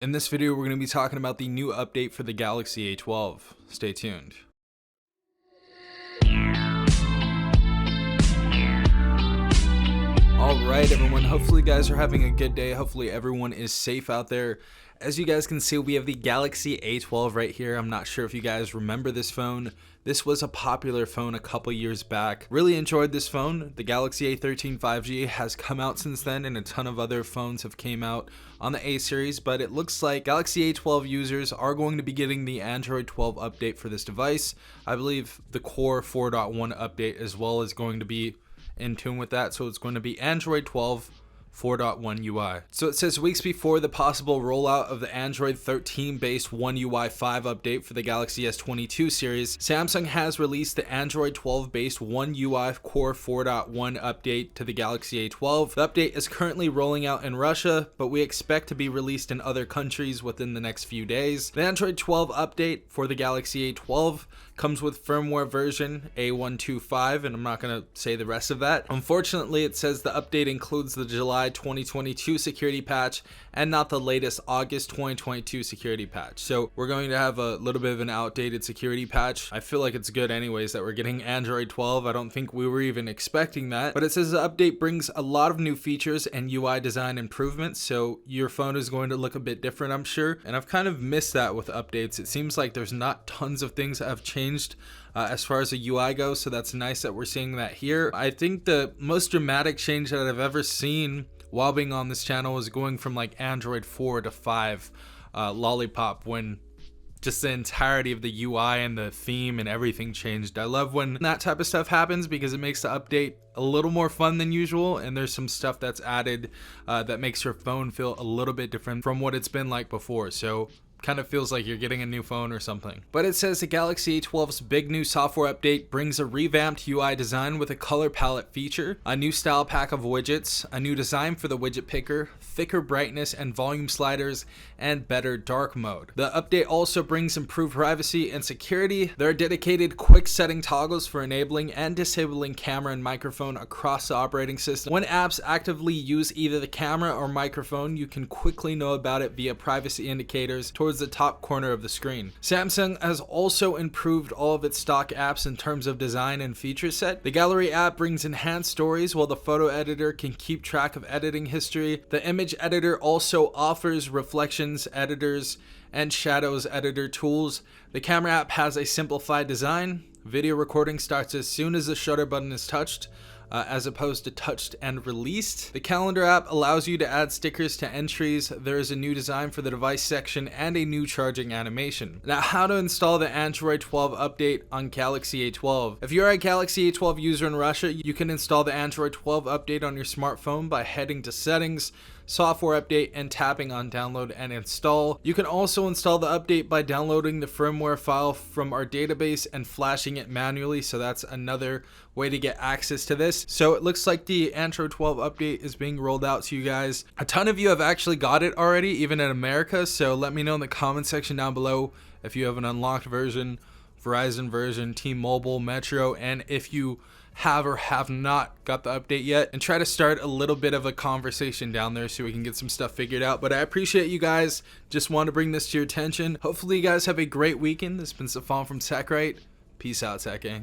In this video, we're going to be talking about the new update for the Galaxy A12. Stay tuned. Alright everyone, hopefully you guys are having a good day. Hopefully everyone is safe out there. As you guys can see, we have the Galaxy A12 right here. I'm not sure if you guys remember this phone. This was a popular phone a couple years back. Really enjoyed this phone. The Galaxy A13 5G has come out since then, and a ton of other phones have came out on the A series, but it looks like Galaxy A12 users are going to be getting the Android 12 update for this device. I believe the Core 4.1 update as well is going to be in tune with that, so it's going to be Android 12 4.1 UI. So it says weeks before the possible rollout of the Android 13 based One UI 5 update for the Galaxy S22 series, Samsung has released the Android 12 based One UI Core 4.1 update to the Galaxy A12. The update is currently rolling out in Russia, but we expect to be released in other countries within the next few days. The Android 12 update for the Galaxy A12 comes with firmware version A12, and I'm not going to say the rest of that. Unfortunately, it says the update includes the July 2022 security patch and not the latest August 2022 security patch. So we're going to have a little bit of an outdated security patch. I feel like it's good anyways that we're getting Android 12. I don't think we were even expecting that, but it says the update brings a lot of new features and UI design improvements, so your phone is going to look a bit different, I'm sure. And I've kind of missed that with updates. It seems like there's not tons of things that have changed as far as the UI goes, so that's nice that we're seeing that here. I think the most dramatic change that I've ever seen while being on this channel is going from like Android 4 to 5 Lollipop, when just the entirety of the UI and the theme and everything changed. I love when that type of stuff happens because it makes the update a little more fun than usual, and there's some stuff that's added that makes your phone feel a little bit different from what it's been like before. So kind of feels like you're getting a new phone or something. But it says the Galaxy A12's big new software update brings a revamped UI design with a color palette feature, a new style pack of widgets, a new design for the widget picker, thicker brightness and volume sliders, and better dark mode. The update also brings improved privacy and security. There are dedicated quick setting toggles for enabling and disabling camera and microphone across the operating system. When apps actively use either the camera or microphone, you can quickly know about it via privacy indicators towards the top corner of the screen. Samsung has also improved all of its stock apps in terms of design and feature set. The Gallery app brings enhanced stories, while the photo editor can keep track of editing history. The image editor also offers reflections editors and shadows editor tools. The camera app has a simplified design. Video recording starts as soon as the shutter button is touched, as opposed to touched and released. The calendar app allows you to add stickers to entries. There is a new design for the device section and a new charging animation. Now, how to install the Android 12 update on Galaxy A12. If you're a Galaxy A12 user in Russia, you can install the Android 12 update on your smartphone by heading to Settings, Software Update, and tapping on Download and Install. You can also install the update by downloading the firmware file from our database and flashing it manually, so that's another way to get access to this. So it looks like the Android 12 update is being rolled out to you guys. A ton of you have actually got it already, even in America, so let me know in the comment section down below if you have an unlocked version, Verizon version, T-Mobile, Metro, and if you have or have not got the update yet, and try to start a little bit of a conversation down there so we can get some stuff figured out. But I appreciate you guys. Just want to bring this to your attention. Hopefully you guys have a great weekend. This has been Stefan from TechRight. Peace out, Tech Gang.